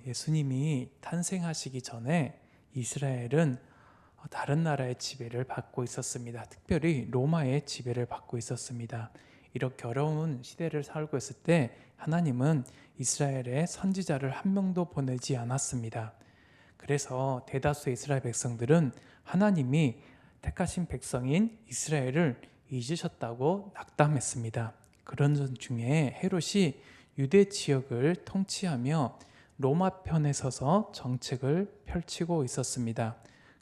예수님이 탄생하시기 전에 이스라엘은 다른 나라의 지배를 받고 있었습니다. 특별히 로마의 지배를 받고 있었습니다. 이렇게 어려운 시대를 살고 있을 때 하나님은 이스라엘에 선지자를 한 명도 보내지 않았습니다. 그래서 대다수의 이스라엘 백성들은 하나님이 택하신 백성인 이스라엘을 잊으셨다고 낙담했습니다. 그런 중에 헤롯이 유대 지역을 통치하며 로마 편에 서서 정책을 펼치고 있었습니다.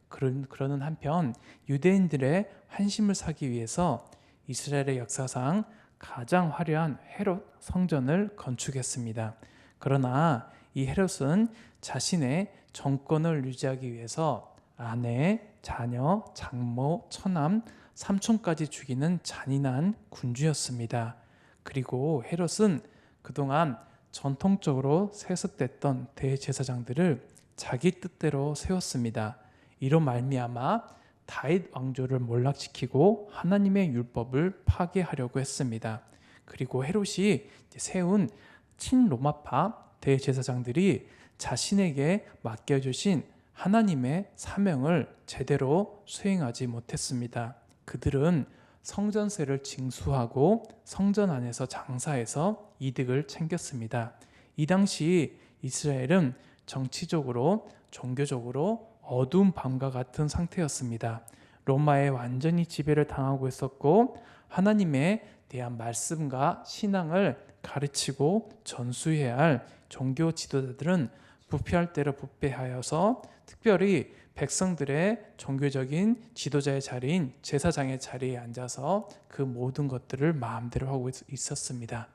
그러는 한편 유대인들의 환심을 사기 위해서 이스라엘의 역사상 가장 화려한 헤롯 성전을 건축했습니다. 그러나 이 헤롯은 자신의 정권을 유지하기 위해서 아내, 자녀, 장모, 처남, 삼촌까지 죽이는 잔인한 군주였습니다. 그리고 헤롯은 그동안 전통적으로 세습됐던 대제사장들을 자기 뜻대로 세웠습니다. 이로 말미암아 다윗 왕조를 몰락시키고 하나님의 율법을 파괴하려고 했습니다. 그리고 헤롯이 세운 친로마파 대제사장들이 자신에게 맡겨주신 하나님의 사명을 제대로 수행하지 못했습니다. 그들은 성전세를 징수하고 성전 안에서 장사해서 이득을 챙겼습니다. 이 당시 이스라엘은 정치적으로, 종교적으로 어두운 밤과 같은 상태였습니다. 로마에 완전히 지배를 당하고 있었고 하나님에 대한 말씀과 신앙을 가르치고 전수해야 할 종교 지도자들은 부패할 대로 부패하여서 특별히 백성들의 종교적인 지도자의 자리인 제사장의 자리에 앉아서 그 모든 것들을 마음대로 하고 있었습니다.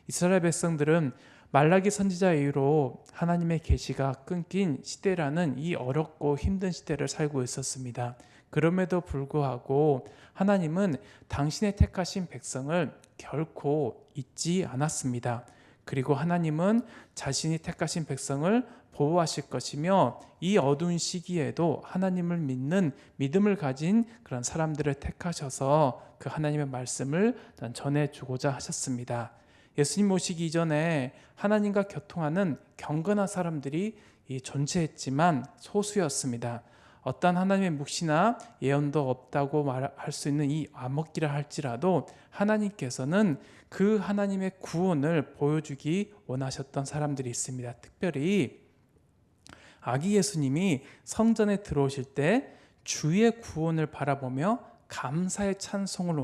이스라엘 백성들은 말라기 선지자의 이유로 하나님의 계시가 끊긴 시대라는 이 어렵고 힘든 시대를 살고 있었습니다. 그럼에도 불구하고 하나님은 당신의 택하신 백성을 결코 잊지 않았습니다. 그리고 하나님은 자신이 택하신 백성을 보호하실 것이며 이 어두운 시기에도 하나님을 믿는 믿음을 가진 그런 사람들을 택하셔서 그 하나님의 말씀을 전해주고자 하셨습니다. 예수님 오시기 이전에 하나님과 교통하는 경건한 사람들이 존재했지만 소수였습니다. 어떤 하나님의 묵시나 예언도 없다고 말할 수 있는 이 암흑기라 할지라도 하나님께서는 그 하나님의 구원을 보여주기 원하셨던 사람들이 있습니다. 특별히 아기 예수님이 성전에 들어오실 때 주의 구원을 바라보며 감사의 찬송을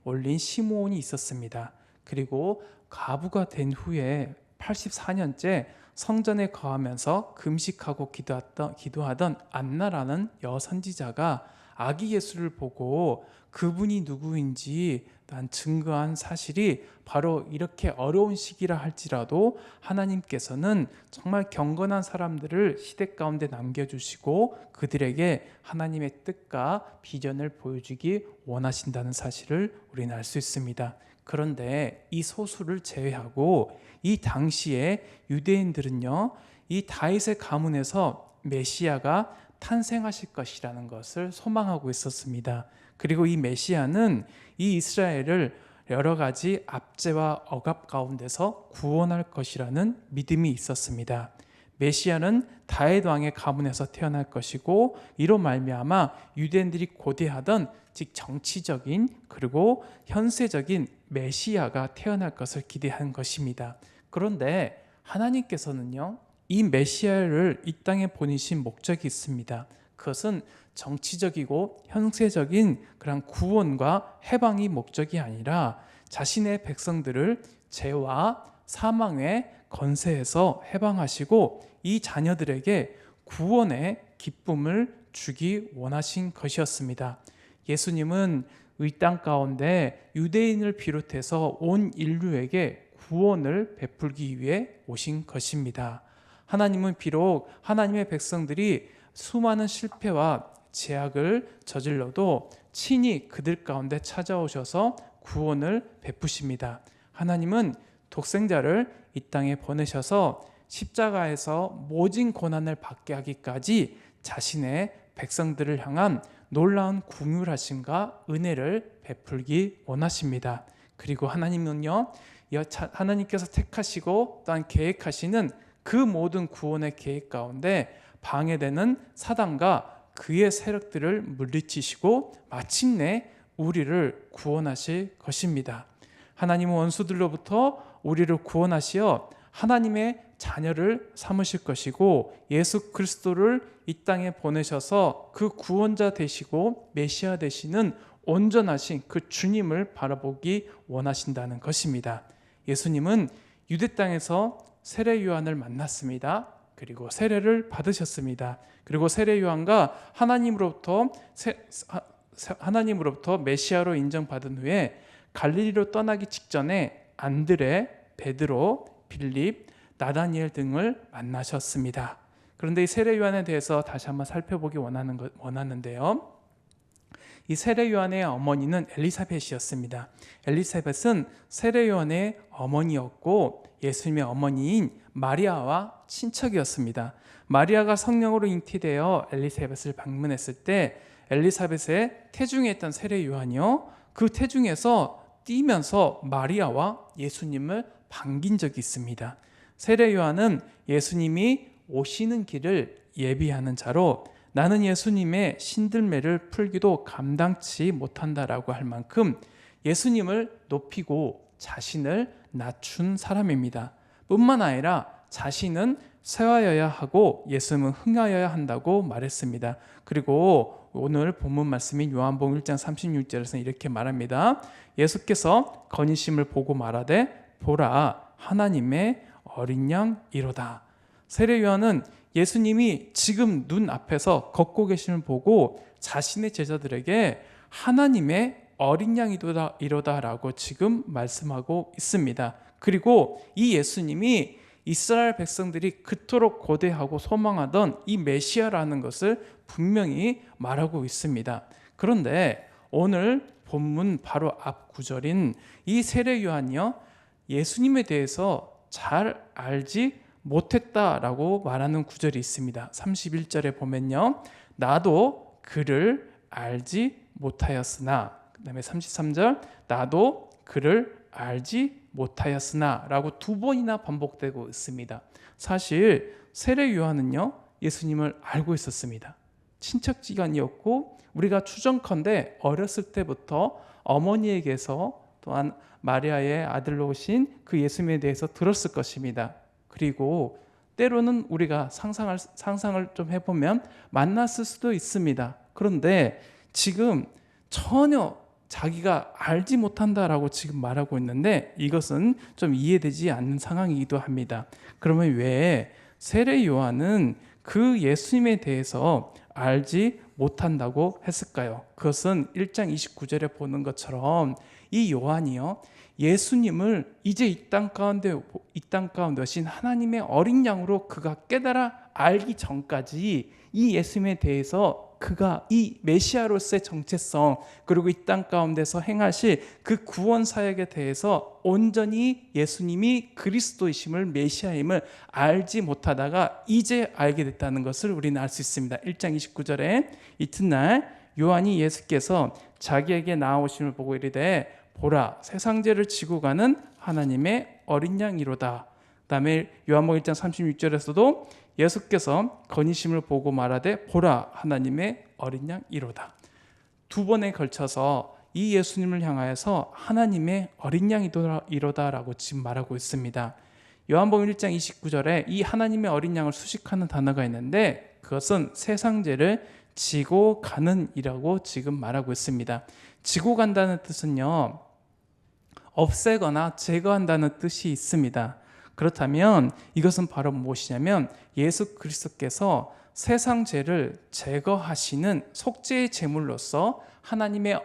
올린 시므온이 있었습니다. 그리고 과부가 된 후에 84년째 성전에 거하면서 금식하고 기도하던 안나라는 여선지자가 아기 예수를 보고 그분이 누구인지 난 증거한 사실이 바로 이렇게 어려운 시기라 할지라도 하나님께서는 정말 경건한 사람들을 시대 가운데 남겨주시고 그들에게 하나님의 뜻과 비전을 보여주기 원하신다는 사실을 우리는 알 수 있습니다. 그런데 이 소수를 제외하고 이 당시에 유대인들은요, 이 다윗의 가문에서 메시아가 탄생하실 것이라는 것을 소망하고 있었습니다. 그리고 이 메시아는 이 이스라엘을 여러 가지 압제와 억압 가운데서 구원할 것이라는 믿음이 있었습니다. 메시아는 다윗 왕의 가문에서 태어날 것이고 이로 말미암아 유대인들이 고대하던 즉 정치적인 그리고 현세적인 메시아가 태어날 것을 기대한 것입니다. 그런데 하나님께서는요, 이 메시아를 이 땅에 보내신 목적이 있습니다. 그것은 정치적이고 현세적인 그런 구원과 해방이 목적이 아니라 자신의 백성들을 죄와 사망의 건세에서 해방하시고 이 자녀들에게 구원의 기쁨을 주기 원하신 것이었습니다. 예수님은 이 땅 가운데 유대인을 비롯해서 온 인류에게 구원을 베풀기 위해 오신 것입니다. 하나님은 비록 하나님의 백성들이 수많은 실패와 제약을 저질러도 친히 그들 가운데 찾아오셔서 구원을 베푸십니다. 하나님은 독생자를 이 땅에 보내셔서 십자가에서 모진 고난을 받게 하기까지 자신의 백성들을 향한 놀라운 긍휼하심과 은혜를 베풀기 원하십니다. 그리고 하나님은요, 하나님께서 택하시고 또한 계획하시는 그 모든 구원의 계획 가운데 방해되는 사단과 그의 세력들을 물리치시고 마침내 우리를 구원하실 것입니다. 하나님은 원수들로부터 우리를 구원하시어 하나님의 자녀를 삼으실 것이고 예수 그리스도를 이 땅에 보내셔서 그 구원자 되시고 메시아 되시는 온전하신 그 주님을 바라보기 원하신다는 것입니다. 예수님은 유대 땅에서 세례 요한을 만났습니다. 그리고 세례를 받으셨습니다. 그리고 세례 요한과 하나님으로부터 메시아로 인정받은 후에 갈릴리로 떠나기 직전에 안드레, 베드로, 빌립, 나다니엘 등을 만나셨습니다. 그런데 이 세례 요한에 대해서 다시 한번 살펴보기 원하는데요. 이 세례 요한의 어머니는 엘리사벳이었습니다. 엘리사벳은 세례 요한의 어머니였고 예수님의 어머니인 마리아와 친척이었습니다. 마리아가 성령으로 잉태되어 엘리사벳을 방문했을 때 엘리사벳의 태중에 있던 세례 요한이요, 그 태중에서 뛰면서 마리아와 예수님을 반긴 적이 있습니다. 세례 요한은 예수님이 오시는 길을 예비하는 자로 나는 예수님의 신들매를 풀기도 감당치 못한다라고 할 만큼 예수님을 높이고 자신을 낮춘 사람입니다. 뿐만 아니라 자신은 쇠하여야 하고 예수님은 흥하여야 한다고 말했습니다. 그리고 오늘 본문 말씀인 요한복음 1장 36절에서는 이렇게 말합니다. 예수께서 건이심을 보고 말하되 보라 하나님의 어린 양이로다. 세례 요한은 예수님이 지금 눈앞에서 걷고 계심을 보고 자신의 제자들에게 하나님의 어린 양이로다라고 지금 말씀하고 있습니다. 그리고 이 예수님이 이스라엘 백성들이 그토록 고대하고 소망하던 이 메시아라는 것을 분명히 말하고 있습니다. 그런데 오늘 본문 바로 앞 구절인 이 세례 요한이요, 예수님에 대해서 잘 알지 못했다라고 말하는 구절이 있습니다. 31절에 보면요, 나도 그를 알지 못하였으나, 그 다음에 33절 나도 그를 알지 못하였으나 라고 두 번이나 반복되고 있습니다. 사실 세례 요한은요, 예수님을 알고 있었습니다. 친척지간이었고 우리가 추정컨대 어렸을 때부터 어머니에게서 또한 마리아의 아들로 오신 그 예수님에 대해서 들었을 것입니다. 그리고 때로는 우리가 상상을 좀 해보면 만났을 수도 있습니다. 그런데 지금 전혀 자기가 알지 못한다라고 지금 말하고 있는데 이것은 좀 이해되지 않는 상황이기도 합니다. 그러면 왜 세례 요한은 그 예수님에 대해서 알지 못한다고 했을까요? 그것은 1장 29절에 보는 것처럼 이 요한이요, 예수님을 이제 이 땅 가운데 오신 하나님의 어린 양으로 그가 깨달아 알기 전까지 이 예수님에 대해서 그가 이 메시아로서의 정체성 그리고 이 땅 가운데서 행하실 그 구원 사역에 대해서 온전히 예수님이 그리스도이심을 메시아임을 알지 못하다가 이제 알게 됐다는 것을 우리는 알 수 있습니다. 1장 29절에 이튿날 요한이 예수께서 자기에게 나아오심을 보고 이르되 보라 세상죄를 지고 가는 하나님의 어린 양이로다. 그 다음에 요한복음 1장 36절에서도 예수께서 건이심을 보고 말하되 보라 하나님의 어린 양이로다. 두 번에 걸쳐서 이 예수님을 향하여서 하나님의 어린 양이로다라고 지금 말하고 있습니다. 요한복음 1장 29절에 이 하나님의 어린 양을 수식하는 단어가 있는데 그것은 세상죄를 지고 가는 이라고 지금 말하고 있습니다. 지고 간다는 뜻은요, 없애거나 제거한다는 뜻이 있습니다. 그렇다면 이것은 바로 무엇이냐면 예수 그리스도께서 세상 죄를 제거하시는 속죄의 제물로서 하나님의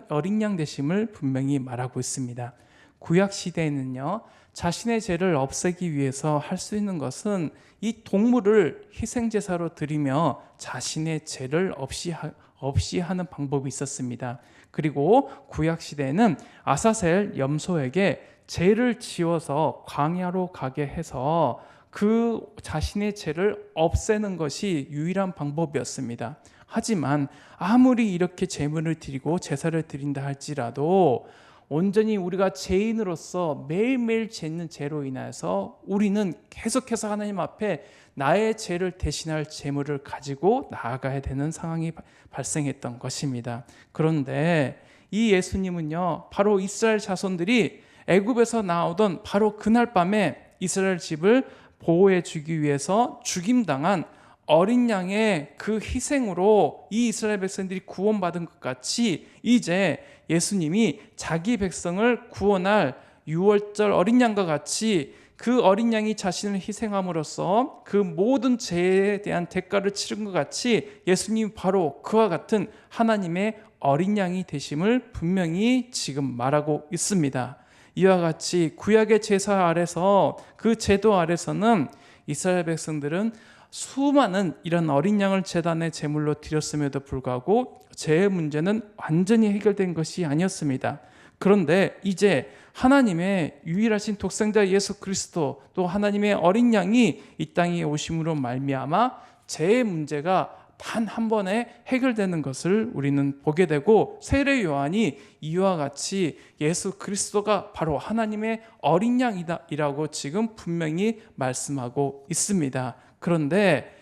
어린 양 되심을 분명히 말하고 있습니다. 구약 시대에는요, 자신의 죄를 없애기 위해서 할 수 있는 것은 이 동물을 희생제사로 드리며 자신의 죄를 없이 하는 방법이 있었습니다. 그리고 구약 시대에는 아사셀 염소에게 죄를 지어서 광야로 가게 해서 그 자신의 죄를 없애는 것이 유일한 방법이었습니다. 하지만 아무리 이렇게 제물을 드리고 제사를 드린다 할지라도 온전히 우리가 죄인으로서 매일매일 짓는 죄로 인해서 우리는 계속해서 하나님 앞에 나의 죄를 대신할 제물을 가지고 나아가야 되는 상황이 발생했던 것입니다. 그런데 이 예수님은요, 바로 이스라엘 자손들이 애굽에서 나오던 바로 그날 밤에 이스라엘 집을 보호해 주기 위해서 죽임당한 어린 양의 그 희생으로 이 이스라엘 백성들이 구원받은 것 같이 이제 예수님이 자기 백성을 구원할 유월절 어린 양과 같이 그 어린 양이 자신을 희생함으로써 그 모든 죄에 대한 대가를 치른 것 같이 예수님이 바로 그와 같은 하나님의 어린 양이 되심을 분명히 지금 말하고 있습니다. 이와 같이 구약의 제사 아래서 그 제도 아래서는 이스라엘 백성들은 수많은 이런 어린 양을 제단의 제물로 드렸음에도 불구하고 죄의 문제는 완전히 해결된 것이 아니었습니다. 그런데 이제 하나님의 유일하신 독생자 예수 그리스도 또 하나님의 어린 양이 이 땅에 오심으로 말미암아 죄의 문제가 단 한 번에 해결되는 것을 우리는 보게 되고 세례 요한이 이와 같이 예수 그리스도가 바로 하나님의 어린 양이라고 지금 분명히 말씀하고 있습니다. 그런데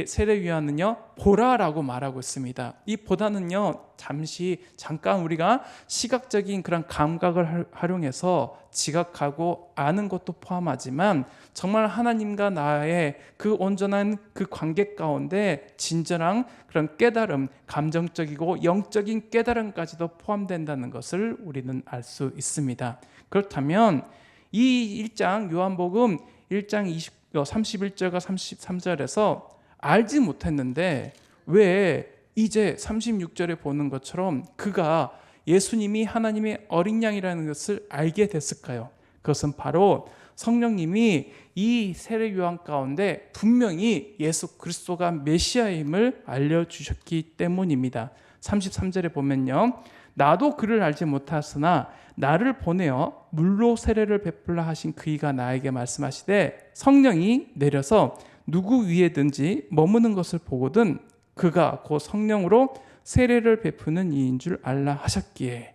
세례 요한은요, 보라라고 말하고 있습니다. 이 보다는요, 잠깐 우리가 시각적인 그런 감각을 활용해서 지각하고 아는 것도 포함하지만 정말 하나님과 나의 그 온전한 그 관계 가운데 진정한 그런 깨달음, 감정적이고 영적인 깨달음까지도 포함된다는 것을 우리는 알 수 있습니다. 그렇다면 이 1장 요한복음 1장 31절과 33절에서 알지 못했는데 왜 이제 36절에 보는 것처럼 그가 예수님이 하나님의 어린 양이라는 것을 알게 됐을까요? 그것은 바로 성령님이 이 세례 요한 가운데 분명히 예수 그리스도가 메시아임을 알려주셨기 때문입니다. 33절에 보면요, 나도 그를 알지 못하였으나 나를 보내어 물로 세례를 베풀라 하신 그이가 나에게 말씀하시되 성령이 내려서 누구 위에든지 머무는 것을 보거든 그가 곧 성령으로 세례를 베푸는 이인 줄 알라 하셨기에,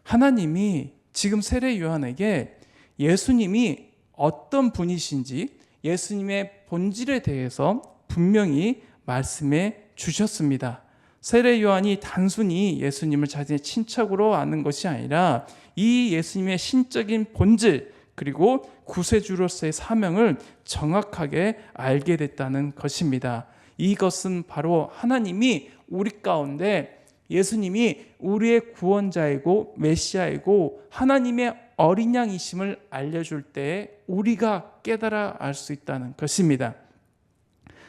하나님이 지금 세례 요한에게 예수님이 어떤 분이신지 예수님의 본질에 대해서 분명히 말씀해 주셨습니다. 세례 요한이 단순히 예수님을 자신의 친척으로 아는 것이 아니라 이 예수님의 신적인 본질 그리고 구세주로서의 사명을 정확하게 알게 됐다는 것입니다. 이것은 바로 하나님이 우리 가운데 예수님이 우리의 구원자이고 메시아이고 하나님의 어린 양이심을 알려줄 때 우리가 깨달아 알 수 있다는 것입니다.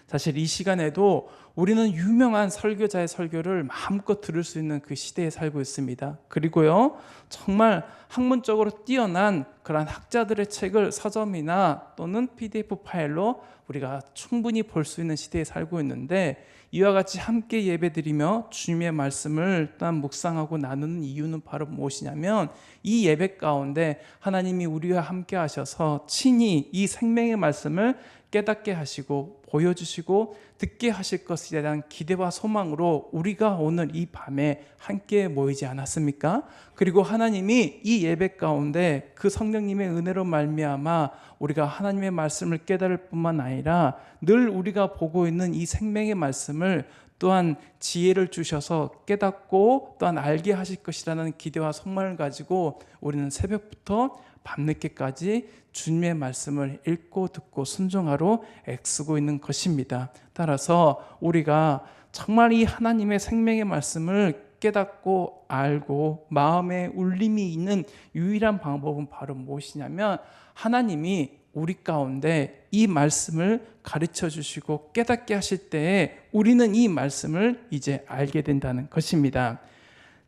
사실 이 시간에도 우리는 유명한 설교자의 설교를 마음껏 들을 수 있는 그 시대에 살고 있습니다. 그리고요, 정말 학문적으로 뛰어난 그런 학자들의 책을 서점이나 또는 PDF 파일로 우리가 충분히 볼 수 있는 시대에 살고 있는데, 이와 같이 함께 예배드리며 주님의 말씀을 또한 묵상하고 나누는 이유는 바로 무엇이냐면, 이 예배 가운데 하나님이 우리와 함께 하셔서 친히 이 생명의 말씀을 깨닫게 하시고 보여주시고 듣게 하실 것에 대한 기대와 소망으로 우리가 오늘 이 밤에 함께 모이지 않았습니까? 그리고 하나님이 이 예배 가운데 그 성령님의 은혜로 말미암아 우리가 하나님의 말씀을 깨달을 뿐만 아니라 늘 우리가 보고 있는 이 생명의 말씀을 또한 지혜를 주셔서 깨닫고 또한 알게 하실 것이라는 기대와 소망을 가지고 우리는 새벽부터 밤늦게까지 주님의 말씀을 읽고 듣고 순종하러 애쓰고 있는 것입니다. 따라서 우리가 정말 이 하나님의 생명의 말씀을 깨닫고 알고 마음에 울림이 있는 유일한 방법은 바로 무엇이냐면, 하나님이 우리 가운데 이 말씀을 가르쳐 주시고 깨닫게 하실 때에 우리는 이 말씀을 이제 알게 된다는 것입니다.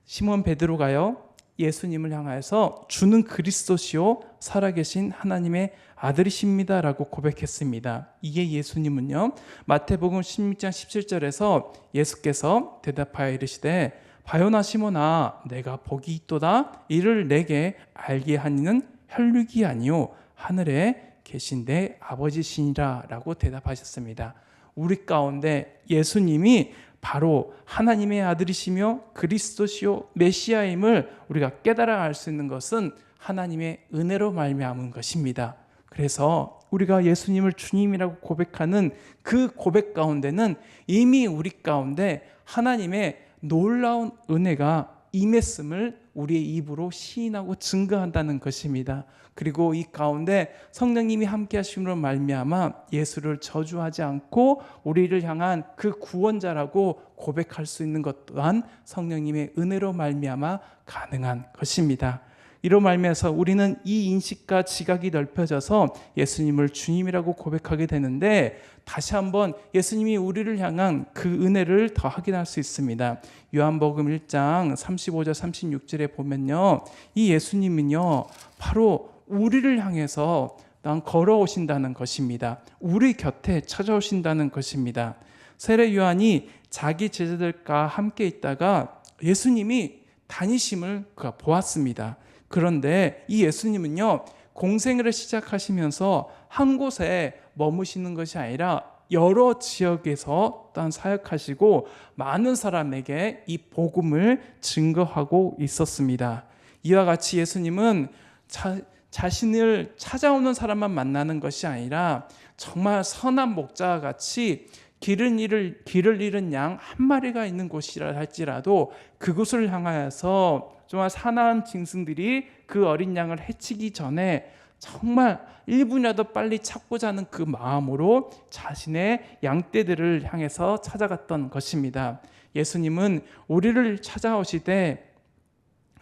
시몬 베드로가요, 예수님을 향하여서 주는 그리스도시요 살아계신 하나님의 아들이십니다 라고 고백했습니다. 이게 예수님은요, 마태복음 16장 17절에서 예수께서 대답하여 이르시되 바요나 시몬아 내가 복이 있도다. 이를 내게 알게 하니는 혈육이 아니요 하늘에 계신 내 아버지시니라 라고 대답하셨습니다. 우리 가운데 예수님이 바로 하나님의 아들이시며 그리스도시요 메시아임을 우리가 깨달아 알 수 있는 것은 하나님의 은혜로 말미암은 것입니다. 그래서 우리가 예수님을 주님이라고 고백하는 그 고백 가운데는 이미 우리 가운데 하나님의 놀라운 은혜가 임했음을 우리의 입으로 시인하고 증거한다는 것입니다. 그리고 이 가운데 성령님이 함께 하심으로 말미암아 예수를 저주하지 않고 우리를 향한 그 구원자라고 고백할 수 있는 것 또한 성령님의 은혜로 말미암아 가능한 것입니다. 이로 말미암아서 우리는 이 인식과 지각이 넓혀져서 예수님을 주님이라고 고백하게 되는데, 다시 한번 예수님이 우리를 향한 그 은혜를 더 확인할 수 있습니다. 요한복음 1장 35절 36절에 보면요, 이 예수님은요 바로 우리를 향해서 걸어오신다는 것입니다. 우리 곁에 찾아오신다는 것입니다. 세례 요한이 자기 제자들과 함께 있다가 예수님이 다니심을 그가 보았습니다. 그런데 이 예수님은요, 공생애를 시작하시면서 한 곳에 머무시는 것이 아니라 여러 지역에서 또한 사역하시고 많은 사람에게 이 복음을 증거하고 있었습니다. 이와 같이 예수님은 자신을 찾아오는 사람만 만나는 것이 아니라 정말 선한 목자와 같이 길을 잃은 양 한 마리가 있는 곳이라 할지라도 그곳을 향하여서 정말 사나운 짐승들이 그 어린 양을 해치기 전에 정말 1분이라도 빨리 찾고자 하는 그 마음으로 자신의 양떼들을 향해서 찾아갔던 것입니다. 예수님은 우리를 찾아오시되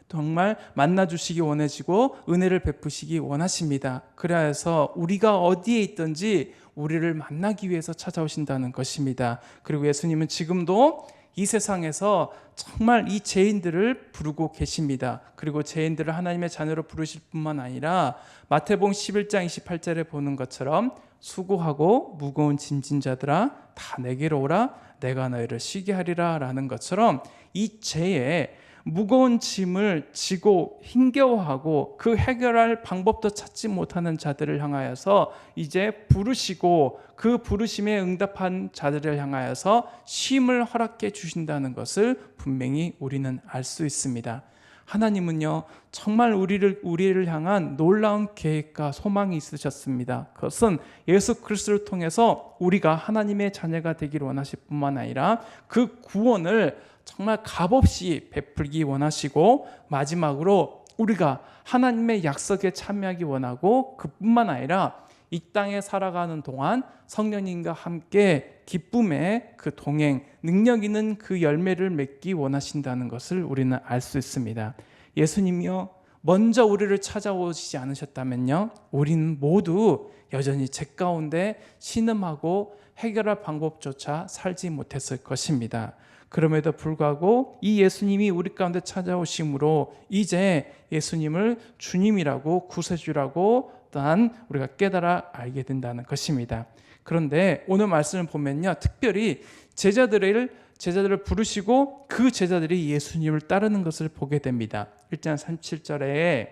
정말 만나주시기 원하시고 은혜를 베푸시기 원하십니다. 그래서 우리가 어디에 있든지 우리를 만나기 위해서 찾아오신다는 것입니다. 그리고 예수님은 지금도 이 세상에서 정말 이 죄인들을 부르고 계십니다. 그리고 죄인들을 하나님의 자녀로 부르실 뿐만 아니라 마태복음 11장 28절에 보는 것처럼 수고하고 무거운 짐진 자들아 다 내게로 오라 내가 너희를 쉬게 하리라 라는 것처럼 이 죄에 무거운 짐을 지고 힘겨워하고 그 해결할 방법도 찾지 못하는 자들을 향하여서 이제 부르시고 그 부르심에 응답한 자들을 향하여서 쉼을 허락해 주신다는 것을 분명히 우리는 알 수 있습니다. 하나님은요 정말 우리를 향한 놀라운 계획과 소망이 있으셨습니다. 그것은 예수 그리스도를 통해서 우리가 하나님의 자녀가 되기를 원하실 뿐만 아니라 그 구원을 정말 값없이 베풀기 원하시고, 마지막으로 우리가 하나님의 약속에 참여하기 원하고, 그뿐만 아니라 이 땅에 살아가는 동안 성령님과 함께 기쁨의 그 동행, 능력 있는 그 열매를 맺기 원하신다는 것을 우리는 알 수 있습니다. 예수님이요 먼저 우리를 찾아오시지 않으셨다면요 우리는 모두 여전히 죄 가운데 신음하고 해결할 방법조차 살지 못했을 것입니다. 그럼에도 불구하고 이 예수님이 우리 가운데 찾아오심으로 이제 예수님을 주님이라고 구세주라고 또한 우리가 깨달아 알게 된다는 것입니다. 그런데 오늘 말씀을 보면요 특별히 제자들을 부르시고 그 제자들이 예수님을 따르는 것을 보게 됩니다. 1장 37절에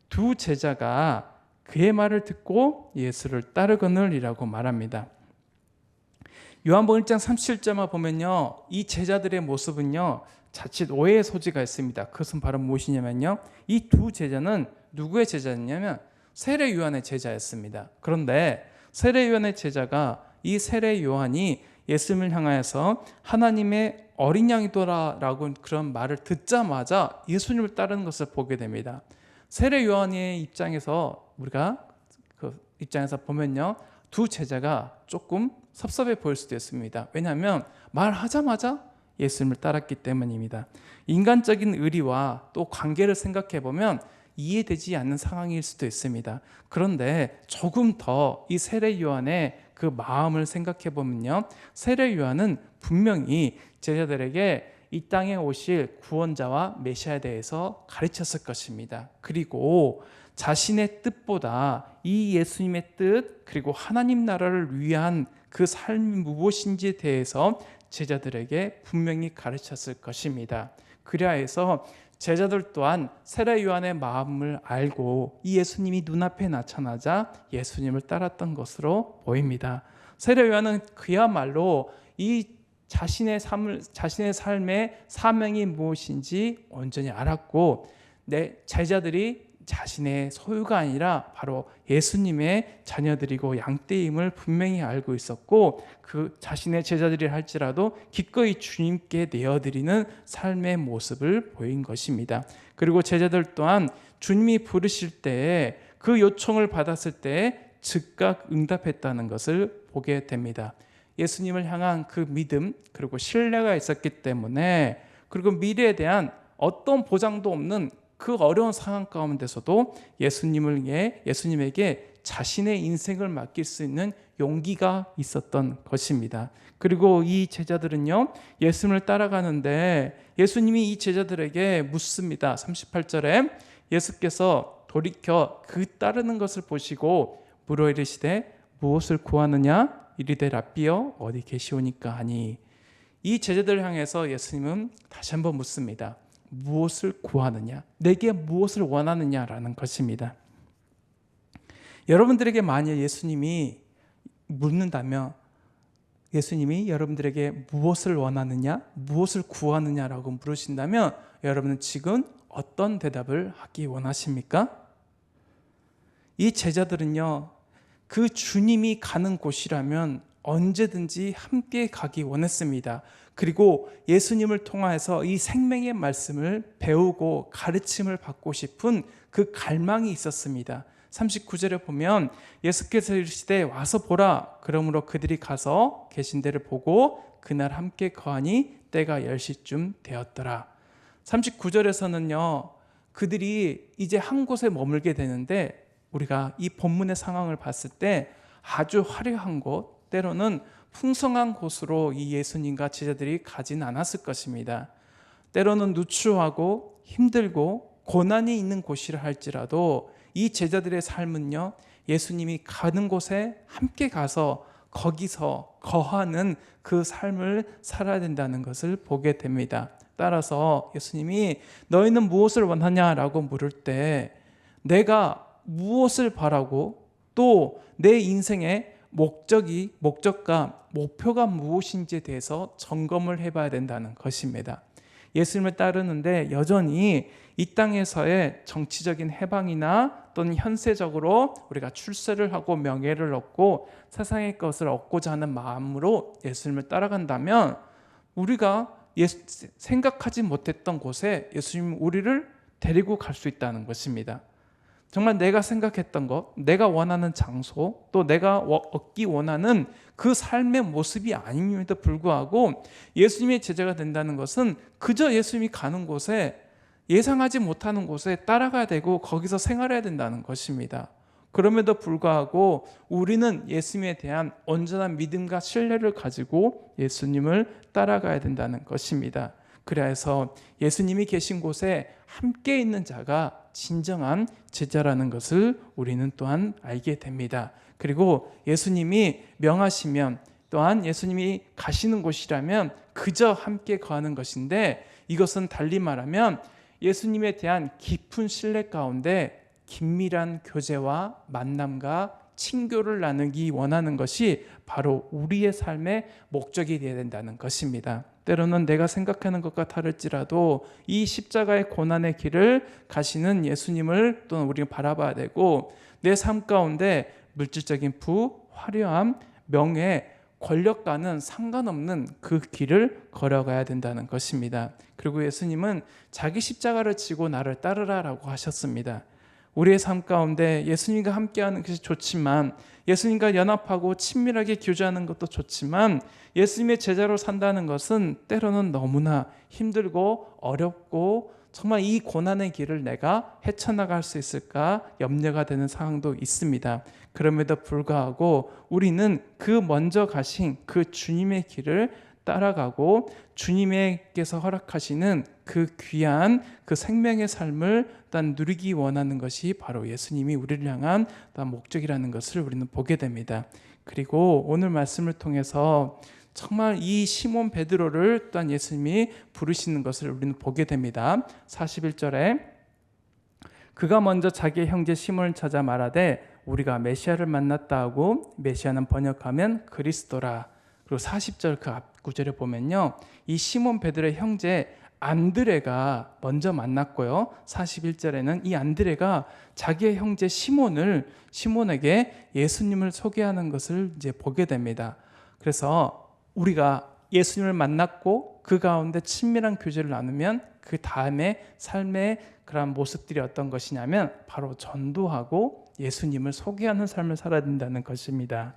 두 제자가 그의 말을 듣고 예수를 따르거늘이라고 말합니다. 요한복음 1장 37절만 보면요 이 제자들의 모습은요 자칫 오해의 소지가 있습니다. 그것은 바로 무엇이냐면요 이 두 제자는 누구의 제자였냐면 세례 요한의 제자였습니다. 그런데 세례 요한의 제자가 이 세례 요한이 예수님을 향하여서 하나님의 어린 양이더라라고 그런 말을 듣자마자 예수님을 따르는 것을 보게 됩니다. 세례 요한의 입장에서 우리가 그 입장에서 보면요 두 제자가 조금 섭섭해 보일 수도 있습니다. 왜냐하면 말하자마자 예수님을 따랐기 때문입니다. 인간적인 의리와 또 관계를 생각해 보면 이해되지 않는 상황일 수도 있습니다. 그런데 조금 더 이 세례 요한의 그 마음을 생각해 보면요 세례 요한은 분명히 제자들에게 이 땅에 오실 구원자와 메시아에 대해서 가르쳤을 것입니다. 그리고 자신의 뜻보다 이 예수님의 뜻 그리고 하나님 나라를 위한 그 삶이 무엇인지에 대해서 제자들에게 분명히 가르쳤을 것입니다. 그래야 해서 제자들 또한 세례 요한의 마음을 알고 이 예수님이 눈앞에 나타나자 예수님을 따랐던 것으로 보입니다. 세례 요한은 그야말로 이 자신의 삶의 사명이 무엇인지 온전히 알았고, 내 제자들이 자신의 소유가 아니라 바로 예수님의 자녀들이고 양떼임을 분명히 알고 있었고, 그 자신의 제자들이 할지라도 기꺼이 주님께 내어드리는 삶의 모습을 보인 것입니다. 그리고 제자들 또한 주님이 부르실 때에 그 요청을 받았을 때 즉각 응답했다는 것을 보게 됩니다. 예수님을 향한 그 믿음, 그리고 신뢰가 있었기 때문에, 그리고 미래에 대한 어떤 보장도 없는 그 어려운 상황 가운데서도 예수님에게 자신의 인생을 맡길 수 있는 용기가 있었던 것입니다. 그리고 이 제자들은요, 예수님을 따라가는데 예수님이 이 제자들에게 묻습니다. 38절에 예수께서 돌이켜 그 따르는 것을 보시고 물어 이르시되 무엇을 구하느냐? 이르되 랍비여 어디 계시오니까 하니. 이 제자들을 향해서 예수님은 다시 한번 묻습니다. 무엇을 구하느냐? 내게 무엇을 원하느냐라는 것입니다. 여러분들에게 만약 예수님이 묻는다면, 예수님이 여러분들에게 무엇을 원하느냐, 무엇을 구하느냐라고 물으신다면 여러분은 지금 어떤 대답을 하기 원하십니까? 이 제자들은요, 그 주님이 가는 곳이라면 언제든지 함께 가기 원했습니다. 그리고 예수님을 통하여서 이 생명의 말씀을 배우고 가르침을 받고 싶은 그 갈망이 있었습니다. 39절에 보면 예수께서 이르시되 와서 보라. 그러므로 그들이 가서 계신 데를 보고 그날 함께 거하니 때가 10시쯤 되었더라. 39절에서는요, 그들이 이제 한 곳에 머물게 되는데, 우리가 이 본문의 상황을 봤을 때 아주 화려한 곳, 때로는 풍성한 곳으로 이 예수님과 제자들이 가진 않았을 것입니다. 때로는 누추하고 힘들고 고난이 있는 곳이라 할지라도 이 제자들의 삶은요, 예수님이 가는 곳에 함께 가서 거기서 거하는 그 삶을 살아야 된다는 것을 보게 됩니다. 따라서 예수님이 너희는 무엇을 원하냐라고 물을 때 내가 무엇을 바라고 또 내 인생의 목적과 목표가 무엇인지에 대해서 점검을 해봐야 된다는 것입니다. 예수님을 따르는데 여전히 이 땅에서의 정치적인 해방이나 또는 현세적으로 우리가 출세를 하고 명예를 얻고 세상의 것을 얻고자 하는 마음으로 예수님을 따라간다면 우리가 생각하지 못했던 곳에 예수님이 우리를 데리고 갈 수 있다는 것입니다. 정말 내가 생각했던 것, 내가 원하는 장소, 또 내가 얻기 원하는 그 삶의 모습이 아님에도 불구하고 예수님의 제자가 된다는 것은 그저 예수님이 가는 곳에, 예상하지 못하는 곳에 따라가야 되고 거기서 생활해야 된다는 것입니다. 그럼에도 불구하고 우리는 예수님에 대한 온전한 믿음과 신뢰를 가지고 예수님을 따라가야 된다는 것입니다. 그래서 예수님이 계신 곳에 함께 있는 자가 진정한 제자라는 것을 우리는 또한 알게 됩니다. 그리고 예수님이 명하시면, 또한 예수님이 가시는 곳이라면 그저 함께 거하는 것인데, 이것은 달리 말하면 예수님에 대한 깊은 신뢰 가운데 긴밀한 교제와 만남과 친교를 나누기 원하는 것이 바로 우리의 삶의 목적이 되어야 된다는 것입니다. 때로는 내가 생각하는 것과 다를지라도 이 십자가의 고난의 길을 가시는 예수님을 또는 우리가 바라봐야 되고, 내 삶 가운데 물질적인 부, 화려함, 명예, 권력과는 상관없는 그 길을 걸어가야 된다는 것입니다. 그리고 예수님은 자기 십자가를 지고 나를 따르라라고 하셨습니다. 우리의 삶 가운데 예수님과 함께하는 것이 좋지만, 예수님과 연합하고 친밀하게 교제하는 것도 좋지만, 예수님의 제자로 산다는 것은 때로는 너무나 힘들고 어렵고 정말 이 고난의 길을 내가 헤쳐나갈 수 있을까 염려가 되는 상황도 있습니다. 그럼에도 불구하고 우리는 그 먼저 가신 그 주님의 길을 따라가고 주님께서 허락하시는 그 귀한 그 생명의 삶을 일단 누리기 원하는 것이 바로 예수님이 우리를 향한 목적이라는 것을 우리는 보게 됩니다. 그리고 오늘 말씀을 통해서 정말 이 시몬 베드로를 또한 예수님이 부르시는 것을 우리는 보게 됩니다. 41절에 그가 먼저 자기의 형제 시몬을 찾아 말하되 우리가 메시아를 만났다 하고, 메시아는 번역하면 그리스도라. 그리고 40절 9절에 보면요, 이 시몬 베드로의 형제 안드레가 먼저 만났고요, 41절에는 이 안드레가 자기의 형제 시몬에게 예수님을 소개하는 것을 이제 보게 됩니다. 그래서 우리가 예수님을 만났고 그 가운데 친밀한 교제를 나누면 그 다음에 삶의 그런 모습들이 어떤 것이냐면 바로 전도하고 예수님을 소개하는 삶을 살아야 된다는 것입니다.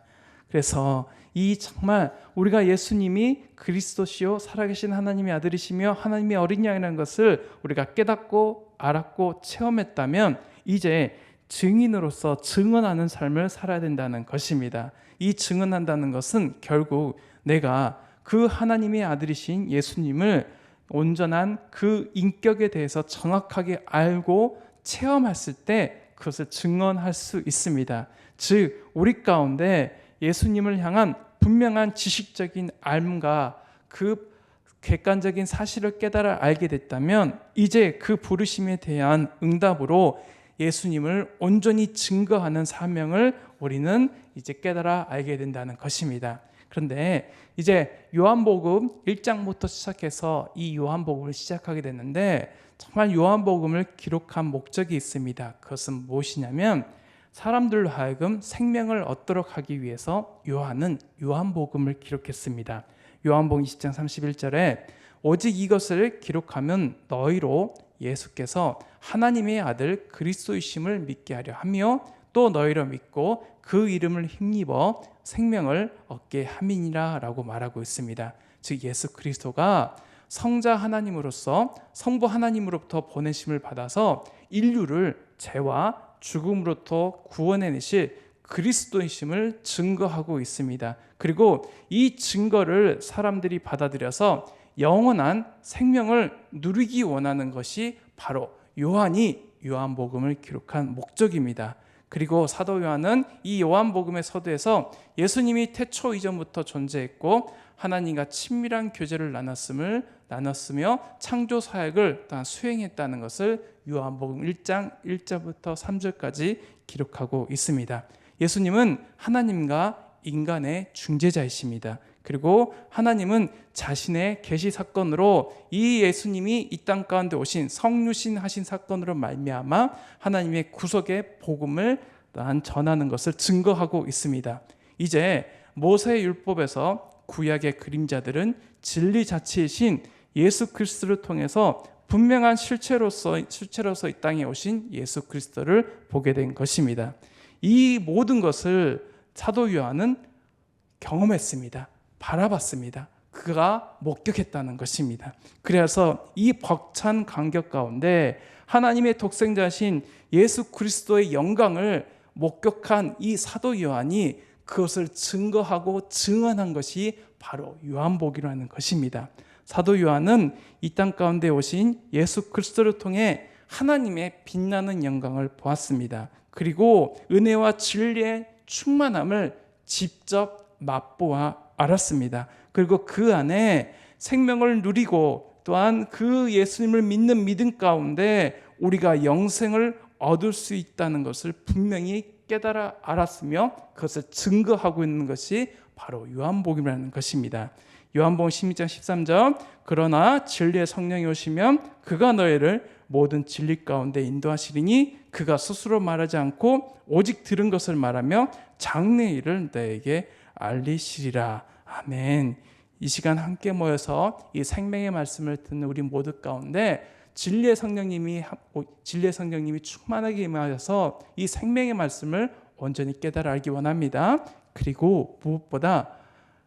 그래서 이 정말 우리가 예수님이 그리스도시요 살아계신 하나님의 아들이시며 하나님의 어린 양이라는 것을 우리가 깨닫고 알았고 체험했다면 이제 증인으로서 증언하는 삶을 살아야 된다는 것입니다. 이 증언한다는 것은 결국 내가 그 하나님의 아들이신 예수님을 온전한 그 인격에 대해서 정확하게 알고 체험했을 때 그것을 증언할 수 있습니다. 즉 우리 가운데 예수님을 향한 분명한 지식적인 알과 그 객관적인 사실을 깨달아 알게 됐다면 이제 그 부르심에 대한 응답으로 예수님을 온전히 증거하는 사명을 우리는 이제 깨달아 알게 된다는 것입니다. 그런데 이제 요한복음 1장부터 시작해서 이 요한복음을 시작하게 됐는데 정말 요한복음을 기록한 목적이 있습니다. 그것은 무엇이냐면 사람들로 하여금 생명을 얻도록 하기 위해서 요한은 요한복음을 기록했습니다. 요한복음 20장 31절에 오직 이것을 기록하면 너희로 예수께서 하나님의 아들 그리스도이심을 믿게 하려 하며 또 너희로 믿고 그 이름을 힘입어 생명을 얻게 함이니라 라고 말하고 있습니다. 즉 예수 그리스도가 성자 하나님으로서 성부 하나님으로부터 보내심을 받아서 인류를 죄와 죽음으로부터 구원해내실 그리스도이심을 증거하고 있습니다. 그리고 이 증거를 사람들이 받아들여서 영원한 생명을 누리기 원하는 것이 바로 요한이 요한복음을 기록한 목적입니다. 그리고 사도 요한은 이 요한복음의 서두에서 예수님이 태초 이전부터 존재했고 하나님과 친밀한 교제를 나눴으며 창조 사역을 수행했다는 것을 요한복음 1장 1절부터 3절까지 기록하고 있습니다. 예수님은 하나님과 인간의 중재자이십니다. 그리고 하나님은 자신의 계시 사건으로 이 예수님이 이 땅 가운데 오신 성육신 하신 사건으로 말미암아 하나님의 구속의 복음을 전하는 것을 증거하고 있습니다. 이제 모세의 율법에서 구약의 그림자들은 진리 자체이신 예수 그리스도를 통해서 분명한 실체로서 이 땅에 오신 예수 그리스도를 보게 된 것입니다. 이 모든 것을 사도 요한은 경험했습니다. 바라봤습니다. 그가 목격했다는 것입니다. 그래서 이 벅찬 감격 가운데 하나님의 독생자신 예수 그리스도의 영광을 목격한 이 사도 요한이 그것을 증거하고 증언한 것이 바로 요한복음이라는 것입니다. 사도 요한은 이 땅 가운데 오신 예수 그리스도를 통해 하나님의 빛나는 영광을 보았습니다. 그리고 은혜와 진리의 충만함을 직접 맛보아 알았습니다. 그리고 그 안에 생명을 누리고 또한 그 예수님을 믿는 믿음 가운데 우리가 영생을 얻을 수 있다는 것을 분명히 깨달아 알았으며 그것을 증거하고 있는 것이 바로 요한복음이라는 것입니다. 요한복음 16장 13절 그러나 진리의 성령이 오시면 그가 너희를 모든 진리 가운데 인도하시리니 그가 스스로 말하지 않고 오직 들은 것을 말하며 장래의 일을 너에게 알리시리라. 아멘. 이 시간 함께 모여서 이 생명의 말씀을 듣는 우리 모두 가운데 진리의 성령님이 충만하게 임하셔서 이 생명의 말씀을 온전히 깨달아 알기 원합니다. 그리고 무엇보다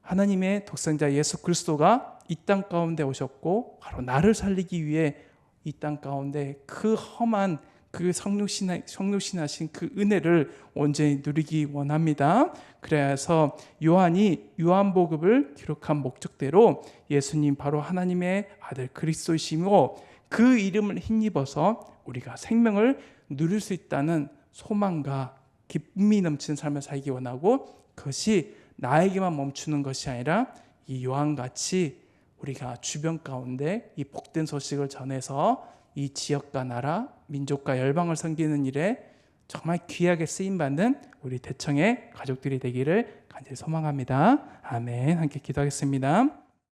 하나님의 독생자 예수 그리스도가 이 땅 가운데 오셨고 바로 나를 살리기 위해 이 땅 가운데 그 험한 그 성육신하신 그 은혜를 온전히 누리기 원합니다. 그래서 요한이 요한복음을 기록한 목적대로 예수님 바로 하나님의 아들 그리스도이시고 그 이름을 힘입어서 우리가 생명을 누릴 수 있다는 소망과 기쁨이 넘치는 삶을 살기 원하고 그것이 나에게만 멈추는 것이 아니라 이 요한같이 우리가 주변 가운데 이 복된 소식을 전해서 이 지역과 나라, 민족과 열방을 섬기는 일에 정말 귀하게 쓰임받는 우리 대청의 가족들이 되기를 간절히 소망합니다. 아멘. 함께 기도하겠습니다.